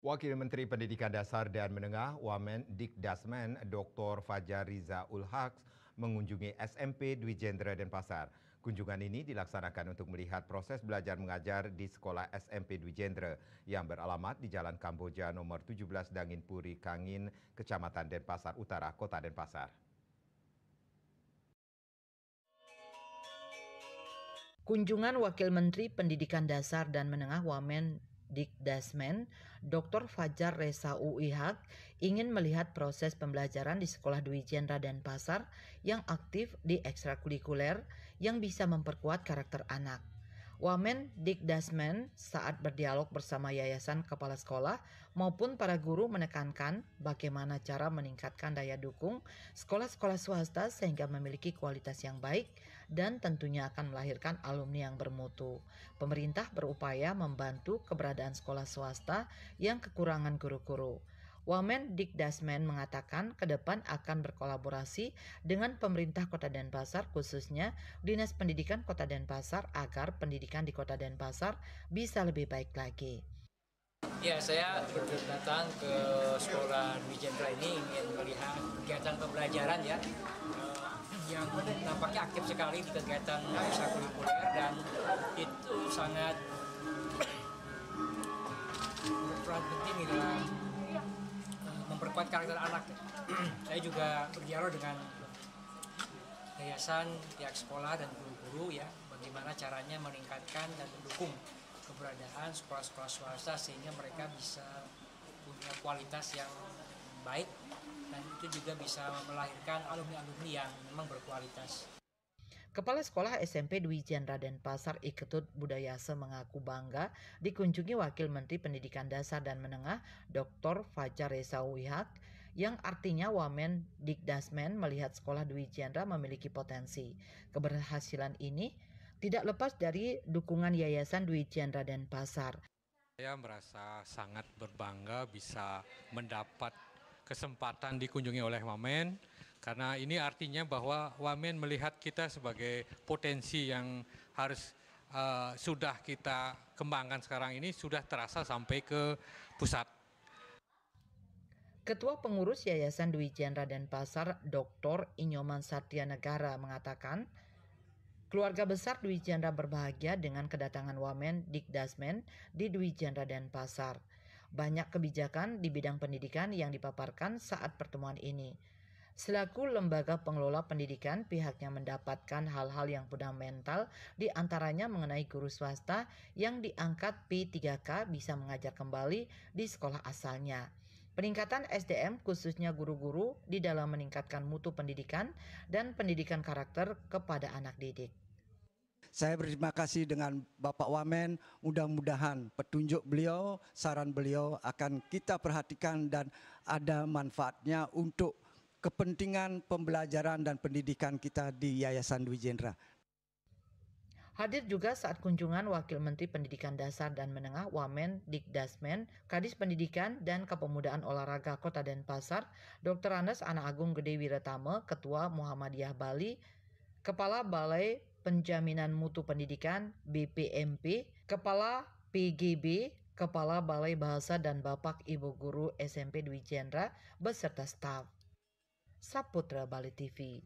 Wakil Menteri Pendidikan Dasar dan Menengah Wamen Dikdasmen Dr. Fajar Riza Ulhaq mengunjungi SMP Dwi Jendra Denpasar. Kunjungan ini dilaksanakan untuk melihat proses belajar mengajar di sekolah SMP Dwi Jendra yang beralamat di Jalan Kamboja nomor 17 Dangin Puri Kangin, Kecamatan Denpasar Utara, Kota Denpasar. Kunjungan Wakil Menteri Pendidikan Dasar dan Menengah Wamen Dikdasmen, Dr. Fajar Reza Ulhaq ingin melihat proses pembelajaran di Sekolah Dwi Jendra Denpasar yang aktif di ekstrakurikuler yang bisa memperkuat karakter anak. Wamen Dikdasmen saat berdialog bersama Yayasan Kepala Sekolah maupun para guru menekankan bagaimana cara meningkatkan daya dukung sekolah-sekolah swasta sehingga memiliki kualitas yang baik dan tentunya akan melahirkan alumni yang bermutu. Pemerintah berupaya membantu keberadaan sekolah swasta yang kekurangan guru-guru. Wamen Dikdasmen mengatakan ke depan akan berkolaborasi dengan pemerintah Kota Denpasar khususnya Dinas Pendidikan Kota Denpasar agar pendidikan di Kota Denpasar bisa lebih baik lagi. Ya, saya datang ke sekolah Dwi Jendra ini ingin melihat kegiatan pembelajaran ya, yang nampaknya aktif sekali di kegiatan ekstrakurikuler dan itu sangat berperan penting di dalam memperkuat karakter anak. Saya juga berdialog dengan yayasan, pihak sekolah dan guru-guru ya, bagaimana caranya meningkatkan dan mendukung keberadaan sekolah-sekolah swasta sehingga mereka bisa punya kualitas yang baik dan itu juga bisa melahirkan alumni-alumni yang memang berkualitas. Kepala Sekolah SMP Dwi Jendra Denpasar Iketut Budayase mengaku bangga dikunjungi Wakil Menteri Pendidikan Dasar dan Menengah Dr. Fajar Reza Ulhaq yang artinya Wamen Dikdasmen melihat sekolah Dwi Jendra memiliki potensi. Keberhasilan ini tidak lepas dari dukungan Yayasan Dwi Jendra Denpasar. Saya merasa sangat berbangga bisa mendapat kesempatan dikunjungi oleh Wamen karena ini artinya bahwa Wamen melihat kita sebagai potensi yang harus sudah kita kembangkan sekarang ini sudah terasa sampai ke pusat. Ketua Pengurus Yayasan Dwi Jendra Denpasar Dr. Inyoman Satyanegara mengatakan keluarga besar Dwi Jendra berbahagia dengan kedatangan Wamen Dikdasmen di Dwi Jendra Denpasar. Banyak kebijakan di bidang pendidikan yang dipaparkan saat pertemuan ini. Selaku lembaga pengelola pendidikan, pihaknya mendapatkan hal-hal yang fundamental, di antaranya mengenai guru swasta yang diangkat P3K bisa mengajar kembali di sekolah asalnya. Peningkatan SDM khususnya guru-guru di dalam meningkatkan mutu pendidikan dan pendidikan karakter kepada anak didik. Saya berterima kasih dengan Bapak Wamen, mudah-mudahan petunjuk beliau, saran beliau akan kita perhatikan dan ada manfaatnya untuk kepentingan pembelajaran dan pendidikan kita di Yayasan Dwi Jendra. Hadir juga saat kunjungan Wakil Menteri Pendidikan Dasar dan Menengah Wamen Dikdasmen, Kadis Pendidikan dan Kepemudaan Olahraga Kota Denpasar, Dr. Andes Anak Agung Gede Wiratama, Ketua Muhammadiyah Bali, Kepala Balai Penjaminan Mutu Pendidikan BPMP, Kepala PGB, Kepala Balai Bahasa dan Bapak Ibu Guru SMP Dwi Jendra beserta staf. Saputra Bali TV.